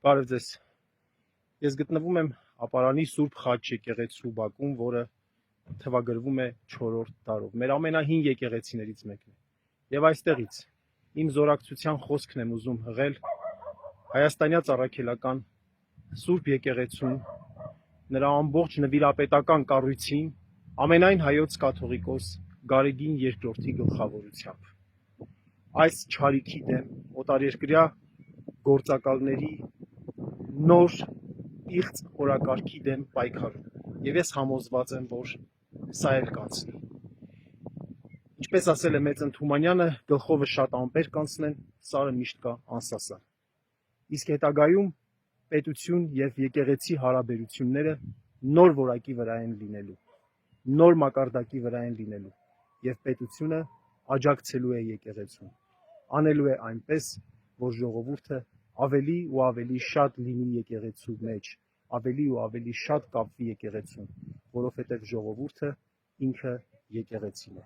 Բարև ձեզ։ Ես գտնվում եմ Ապարանի Սուրբ Խաչ եկեղեցու բակում, որը թվագրվում է 4-րդ դարով։ Մեր ամենահին եկեղեցիներից մեկն է։ Եվ այստեղից իմ զորակցության խոսքն եմ ուզում հղել հայաստանյա ծառայքելական Սուրբ եկեղեցուն, նրա ամբողջ նվիրապետական կառույցին, ամենայն հայոց կաթողիկոս Գարեգին II-ի գլխավորությամբ։ Այս չարիքի դեմ, օտարերկրյա գործակալների նոր իղծ օրակարգի դեմ պայքարում։ Եվ ես համոզված եմ, որ սա էլ կանցնի։ Ինչպես ասել է Մեծն Թումանյանը, գլխովը շատ ամպեր կանցնեն, սարը միշտ կա անսասան։ Իսկ հետագայում պետություն եւ եկեղեցի հարաբերությունները նոր որակի վրա են լինելու, նոր մակարդակի վրա են լինելու, եւ պետությունը աջակցելու է եկեղեցուն, անելու է այնպես, որ ժողովուրդը ավելի ու ավելի շատ լինի եկեղեցու մեջ, ավելի ու ավելի շատ կապվի եկեղեցուն, որովհետև ժողովուրդը ինքը եկեղեցին է։